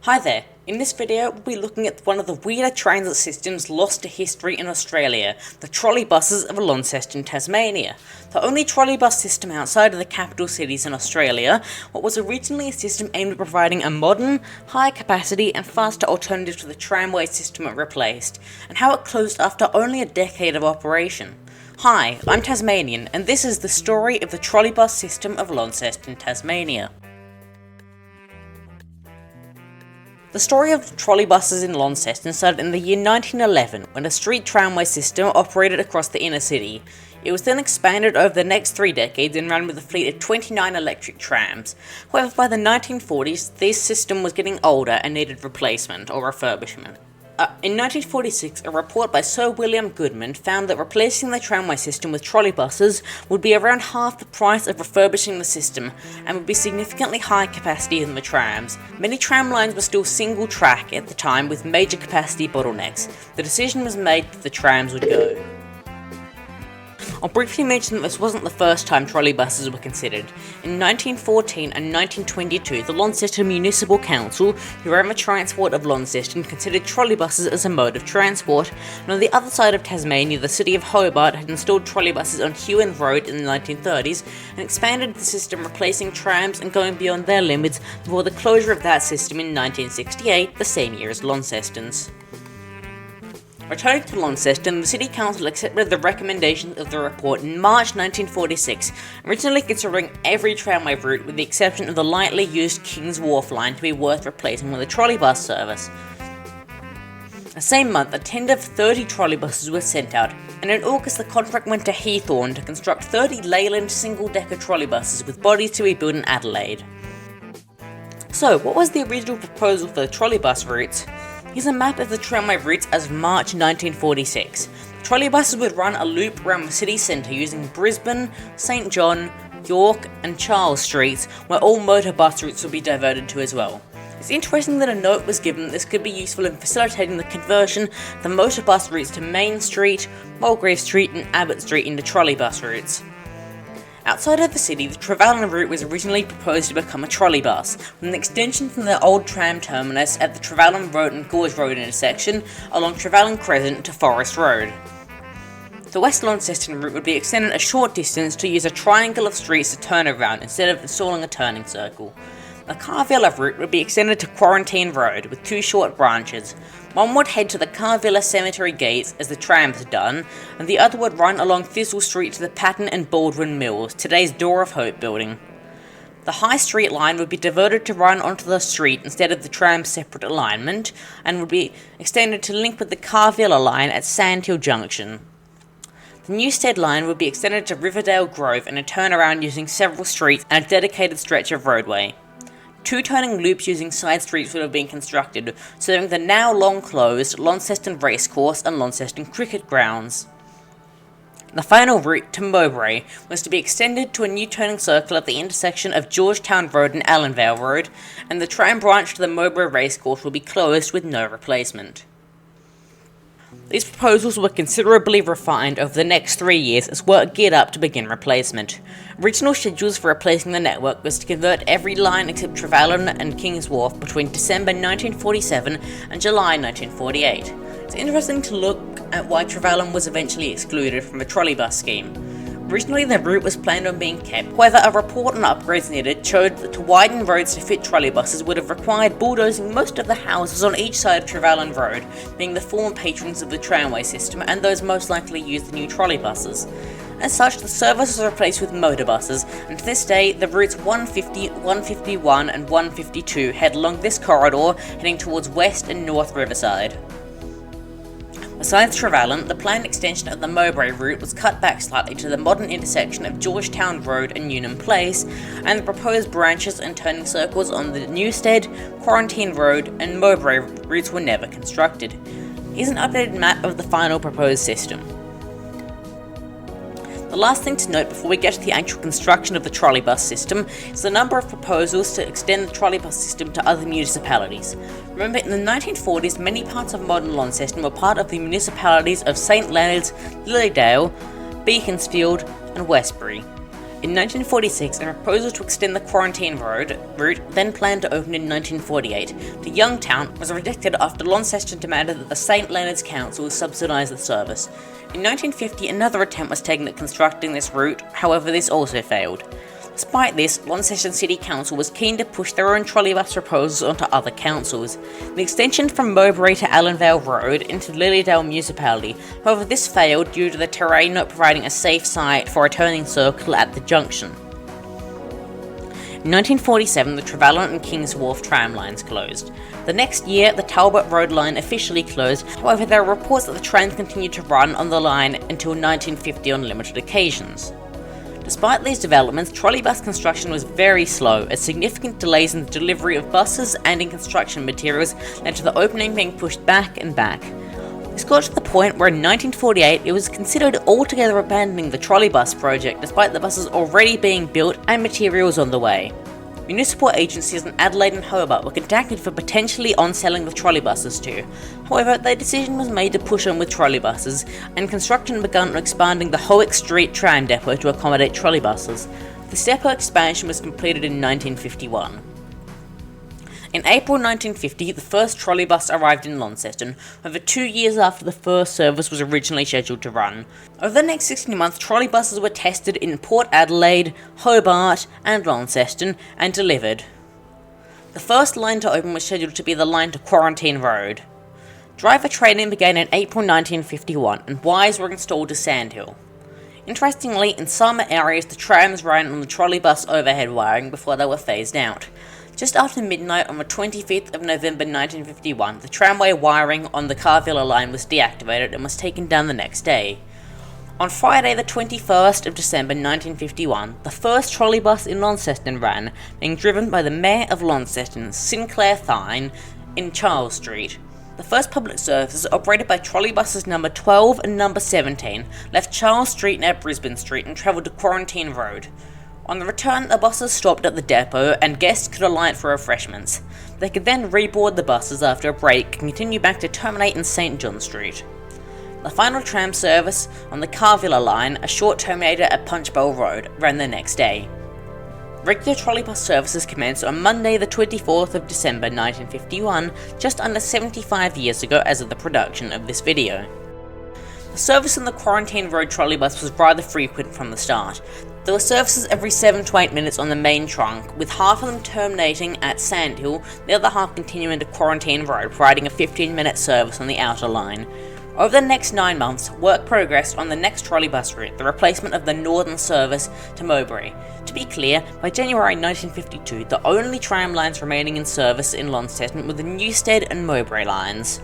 Hi there, in this video we'll be looking at one of the weirder transit systems lost to history in Australia, the trolleybuses of Launceston, Tasmania. The only trolleybus system outside of the capital cities in Australia, what was originally a system aimed at providing a modern, high capacity and faster alternative to the tramway system it replaced, and how it closed after only a decade of operation. Hi, I'm Tasmanian, and this is the story of the trolleybus system of Launceston, Tasmania. The story of the trolleybuses in Launceston started in the year 1911, when a street tramway system operated across the inner city. It was then expanded over the next 3 decades and ran with a fleet of 29 electric trams. However, by the 1940s, this system was getting older and needed replacement or refurbishment. In 1946, a report by Sir William Goodman found that replacing the tramway system with trolleybuses would be around half the price of refurbishing the system and would be significantly higher capacity than the trams. Many tram lines were still single track at the time with major capacity bottlenecks. The decision was made that the trams would go. I'll briefly mention that this wasn't the first time trolleybuses were considered. In 1914 and 1922, the Launceston Municipal Council, who ran the transport of Launceston, considered trolleybuses as a mode of transport, and on the other side of Tasmania, the city of Hobart had installed trolleybuses on Huon Road in the 1930s and expanded the system, replacing trams and going beyond their limits before the closure of that system in 1968, the same year as Launceston's. Returning to Launceston, the City Council accepted the recommendations of the report in March 1946, originally considering every tramway route with the exception of the lightly used King's Wharf line to be worth replacing with a trolleybus service. The same month, a tender for 30 trolleybuses was sent out, and in August the contract went to Hawthorn to construct 30 Leyland single-decker trolleybuses with bodies to be built in Adelaide. So, what was the original proposal for the trolleybus routes? Here's a map of the tramway routes as of March 1946. The trolleybuses would run a loop around the city centre using Brisbane, St John, York and Charles Streets, where all motor bus routes would be diverted to as well. It's interesting that a note was given that this could be useful in facilitating the conversion of the motor bus routes to Main Street, Mulgrave Street and Abbott Street into trolleybus routes. Outside of the city, the Trevellyn route was originally proposed to become a trolleybus, with an extension from the old tram terminus at the Trevellyn Road and Gorge Road intersection along Trevellyn Crescent to Forest Road. The West Launceston route would be extended a short distance to use a triangle of streets to turn around instead of installing a turning circle. The Carvilla route would be extended to Quarantine Road with 2 short branches. One would head to the Carvilla Cemetery gates as the trams had done, and the other would run along Thistle Street to the Patton and Baldwin Mills, today's Door of Hope building. The High Street line would be diverted to run onto the street instead of the tram's separate alignment, and would be extended to link with the Carvilla line at Sandhill Junction. The Newstead line would be extended to Riverdale Grove and a turnaround using several streets and a dedicated stretch of roadway. 2 turning loops using side streets would have been constructed, serving the now long-closed Launceston Racecourse and Launceston Cricket Grounds. The final route to Mowbray was to be extended to a new turning circle at the intersection of Georgetown Road and Allenvale Road, and the tram branch to the Mowbray Racecourse will be closed with no replacement. These proposals were considerably refined over the next 3 years as work geared up to begin replacement. Original schedules for replacing the network was to convert every line except Trevellyn and King's Wharf between December 1947 and July 1948. It's interesting to look at why Trevellyn was eventually excluded from the trolleybus scheme. Originally the route was planned on being kept, however a report on upgrades needed showed that to widen roads to fit trolleybuses would have required bulldozing most of the houses on each side of Trevellyn Road, being the former patrons of the tramway system and those most likely to use the new trolleybuses. As such, the service was replaced with motorbuses, and to this day, the routes 150, 151 and 152 head along this corridor, heading towards West and North Riverside. Besides Trevellyn, the planned extension of the Mowbray route was cut back slightly to the modern intersection of Georgetown Road and Newnham Place, and the proposed branches and turning circles on the Newstead, Quarantine Road and Mowbray routes were never constructed. Here's an updated map of the final proposed system. The last thing to note before we get to the actual construction of the trolleybus system is the number of proposals to extend the trolleybus system to other municipalities. Remember, in the 1940s, many parts of modern Launceston were part of the municipalities of St Leonards, Lilydale, Beaconsfield and Westbury. In 1946, a proposal to extend the Quarantine Road route, then planned to open in 1948, to Youngtown was rejected after Launceston demanded that the St Leonard's Council subsidise the service. In 1950, another attempt was taken at constructing this route, however this also failed. Despite this, Launceston City Council was keen to push their own trolleybus proposals onto other councils. The extension from Mowbray to Allenvale Road into Lilydale Municipality, however this failed due to the terrain not providing a safe site for a turning circle at the junction. In 1947, the Trevelyan and Kings Wharf tram lines closed. The next year, the Talbot Road line officially closed, however there are reports that the trams continued to run on the line until 1950 on limited occasions. Despite these developments, trolleybus construction was very slow, as significant delays in the delivery of buses and in construction materials led to the opening being pushed back and back. This got to the point where in 1948 it was considered altogether abandoning the trolleybus project despite the buses already being built and materials on the way. Municipal agencies in Adelaide and Hobart were contacted for potentially on-selling the trolleybuses too. However, their decision was made to push on with trolleybuses, and construction began on expanding the Howick Street tram depot to accommodate trolleybuses. This depot expansion was completed in 1951. In April 1950, the first trolleybus arrived in Launceston, over 2 years after the first service was originally scheduled to run. Over the next 16 months, trolleybuses were tested in Port Adelaide, Hobart, and Launceston, and delivered. The first line to open was scheduled to be the line to Quarantine Road. Driver training began in April 1951, and wires were installed to Sandhill. Interestingly, in some areas the trams ran on the trolleybus overhead wiring before they were phased out. Just after midnight on the 25th of November 1951, the tramway wiring on the Carvilla line was deactivated and was taken down the next day. On Friday the 21st of December 1951, the first trolleybus in Launceston ran, being driven by the Mayor of Launceston, Sinclair Thine, in Charles Street. The first public services, operated by trolleybuses number 12 and number 17, left Charles Street near Brisbane Street and travelled to Quarantine Road. On the return, the buses stopped at the depot and guests could alight for refreshments. They could then reboard the buses after a break and continue back to terminate in St John Street. The final tram service on the Carvilla line, a short terminator at Punchbowl Road, ran the next day. Regular trolleybus services commenced on Monday the 24th of December 1951, just under 75 years ago as of the production of this video. The service on the Quarantine Road trolleybus was rather frequent from the start. There were services every 7 to 8 minutes on the main trunk, with half of them terminating at Sandhill, the other half continuing to Quarantine Road, providing a 15-minute service on the outer line. Over the next 9 months, work progressed on the next trolleybus route, the replacement of the northern service to Mowbray. To be clear, by January 1952, the only tram lines remaining in service in Launceston were the Newstead and Mowbray lines.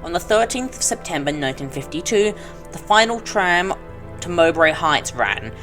On the 13th of September 1952, the final tram to Mowbray Heights ran,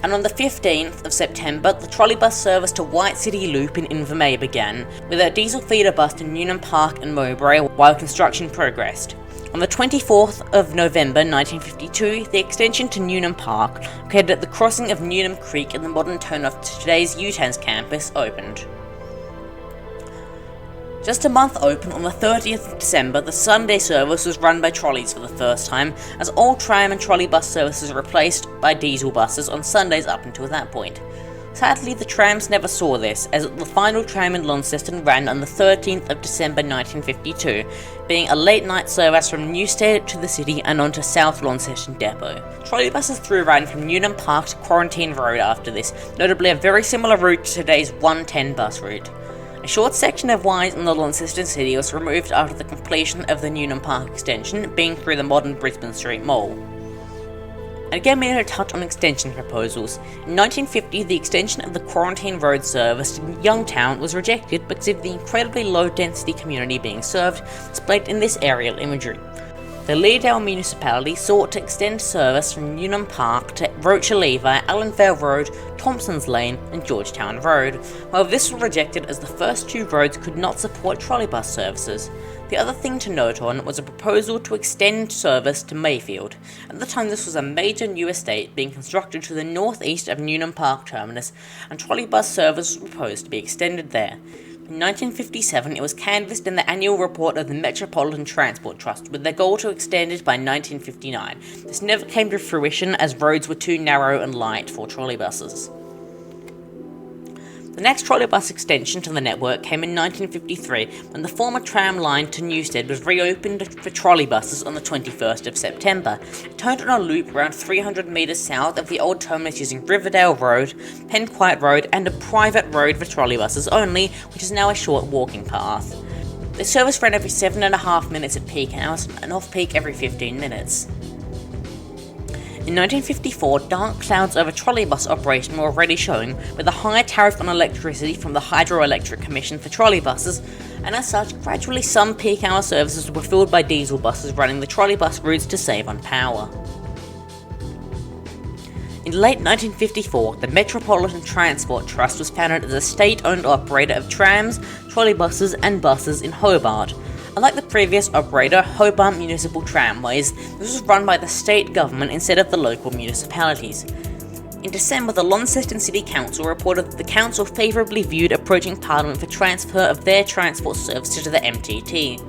and on the 15th of September, the trolleybus service to White City Loop in Invermay began, with a diesel feeder bus to Newnham Park and Mowbray while construction progressed. On the 24th of November 1952, the extension to Newnham Park, located at the crossing of Newnham Creek in the modern turn-off to today's UTANS campus, opened. Just a month open, on the 30th of December, the Sunday service was run by trolleys for the first time, as all tram and trolleybus services were replaced by diesel buses on Sundays up until that point. Sadly, the trams never saw this, as the final tram in Launceston ran on the 13th of December 1952, being a late-night service from Newstead to the city and onto South Launceston Depot. Trolleybuses through ran from Newnham Park to Quarantine Road after this, notably a very similar route to today's 110 bus route. A short section of wires in the Launceston city was removed after the completion of the Newnham Park extension, being through the modern Brisbane Street Mall. And again, we need to touch on extension proposals. In 1950, the extension of the Quarantine Road service to Youngtown was rejected because of the incredibly low-density community being served, displayed in this aerial imagery. The Lilydale municipality sought to extend service from Newnham Park to Rocher Levi, Allenvale Road, Thompson's Lane, and Georgetown Road. However, this was rejected as the first two roads could not support trolleybus services. The other thing to note on was a proposal to extend service to Mayfield. At the time, this was a major new estate being constructed to the northeast of Newnham Park terminus, and trolleybus service was proposed to be extended there. In 1957, it was canvassed in the annual report of the Metropolitan Transport Trust, with their goal to extend it by 1959. This never came to fruition as roads were too narrow and light for trolleybuses. The next trolleybus extension to the network came in 1953 when the former tram line to Newstead was reopened for trolleybuses on the 21st of September. It turned on a loop around 300 metres south of the old terminus using Riverdale Road, Penquite Road and a private road for trolleybuses only, which is now a short walking path. The service ran every 7.5 minutes at peak hours and off-peak every 15 minutes. In 1954, dark clouds over trolleybus operation were already showing, with a higher tariff on electricity from the Hydroelectric Commission for trolleybuses, and as such, gradually some peak hour services were filled by diesel buses running the trolleybus routes to save on power. In late 1954, the Metropolitan Transport Trust was founded as a state-owned operator of trams, trolleybuses and buses in Hobart. Unlike the previous operator, Hobart Municipal Tramways, this was run by the state government instead of the local municipalities. In December, the Launceston City Council reported that the council favourably viewed approaching Parliament for transfer of their transport services to the MTT.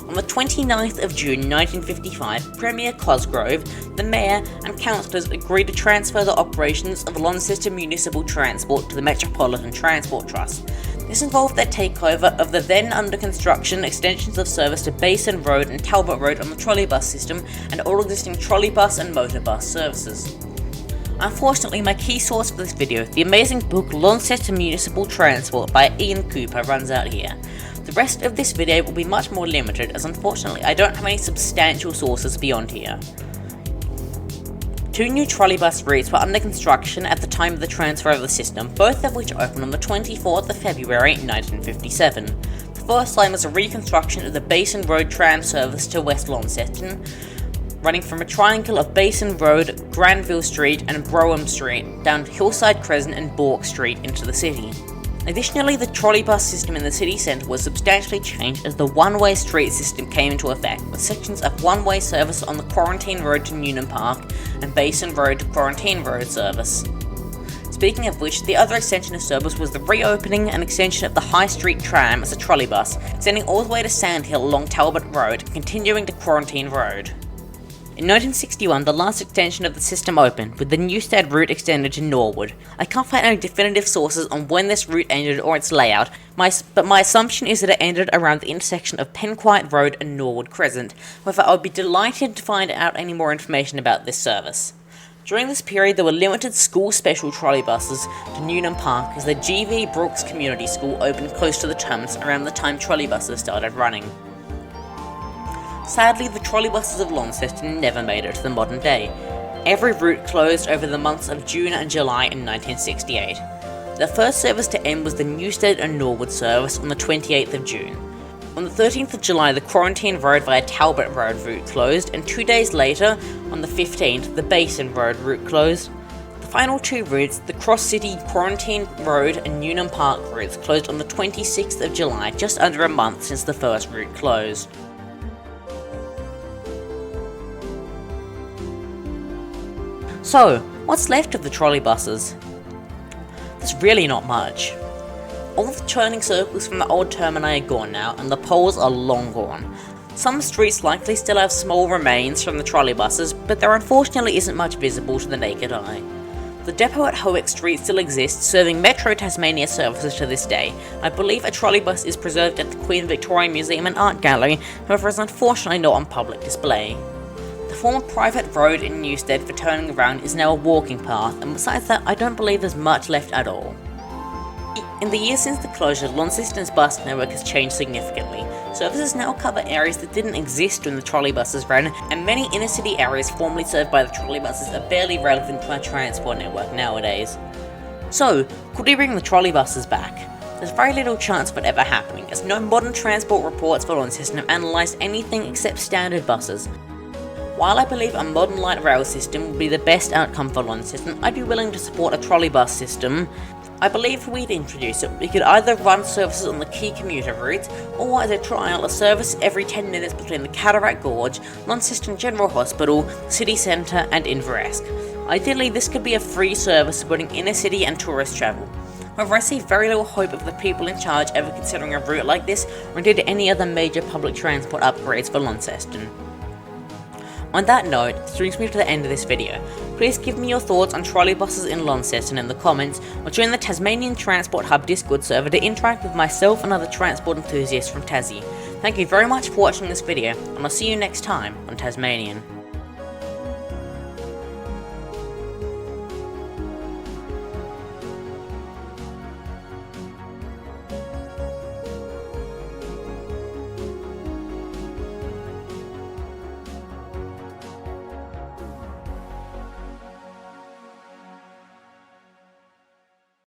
On the 29th of June 1955, Premier Cosgrove, the Mayor and councillors agreed to transfer the operations of Launceston Municipal Transport to the Metropolitan Transport Trust. This involved their takeover of the then under construction extensions of service to Basin Road and Talbot Road on the trolleybus system and all existing trolleybus and motorbus services. Unfortunately, my key source for this video, the amazing book Launceston Municipal Transport by Ian Cooper, runs out here. The rest of this video will be much more limited as unfortunately I don't have any substantial sources beyond here. Two new trolleybus routes were under construction at the time of the transfer of the system, both of which opened on the 24th of February 1957. The first line was a reconstruction of the Basin Road tram service to West Launceston, running from a triangle of Basin Road, Granville Street and Brougham Street down Hillside Crescent and Bourke Street into the city. Additionally, the trolleybus system in the city centre was substantially changed as the one-way street system came into effect, with sections of one-way service on the Quarantine Road to Newnham Park and Basin Road to Quarantine Road service. Speaking of which, the other extension of service was the reopening and extension of the High Street tram as a trolleybus, extending all the way to Sandhill along Talbot Road and continuing to Quarantine Road. In 1961, the last extension of the system opened, with the Newstead route extended to Norwood. I can't find any definitive sources on when this route ended or its layout, but my assumption is that it ended around the intersection of Penquite Road and Norwood Crescent. However, I would be delighted to find out any more information about this service. During this period, there were limited school special trolleybuses to Newnham Park as the G.V. Brooks Community School opened close to the terminus around the time trolleybuses started running. Sadly, the trolleybuses of Launceston never made it to the modern day. Every route closed over the months of June and July in 1968. The first service to end was the Newstead and Norwood service on the 28th of June. On the 13th of July, the Quarantine Road via Talbot Road route closed, and 2 days later, on the 15th, the Basin Road route closed. The final two routes, the Cross-City Quarantine Road and Newnham Park routes, closed on the 26th of July, just under a month since the first route closed. So, what's left of the trolleybuses? There's really not much. All of the turning circles from the old termini are gone now, and the poles are long gone. Some streets likely still have small remains from the trolleybuses, but there unfortunately isn't much visible to the naked eye. The depot at Howick Street still exists, serving Metro Tasmania services to this day. I believe a trolleybus is preserved at the Queen Victoria Museum and Art Gallery, however is unfortunately not on public display. The former private road in Newstead for turning around is now a walking path, and besides that, I don't believe there's much left at all. In the years since the closure, Launceston's bus network has changed significantly. Services now cover areas that didn't exist when the trolleybuses ran, and many inner-city areas formerly served by the trolleybuses are barely relevant to our transport network nowadays. So, could we bring the trolleybuses back? There's very little chance of it ever happening, as no modern transport reports for Launceston have analysed anything except standard buses. While I believe a modern light rail system would be the best outcome for Launceston, I'd be willing to support a trolleybus system. I believe if we'd introduce it, we could either run services on the key commuter routes, or as a trial, a service every 10 minutes between the Cataract Gorge, Launceston General Hospital, City Centre and Inveresk. Ideally, this could be a free service supporting inner city and tourist travel. However, I see very little hope of the people in charge ever considering a route like this, or indeed any other major public transport upgrades for Launceston. On that note, this brings me to the end of this video. Please give me your thoughts on trolleybuses in Launceston in the comments, or join the Tasmanian Transport Hub Discord server to interact with myself and other transport enthusiasts from Tassie. Thank you very much for watching this video, and I'll see you next time on Tasmanian.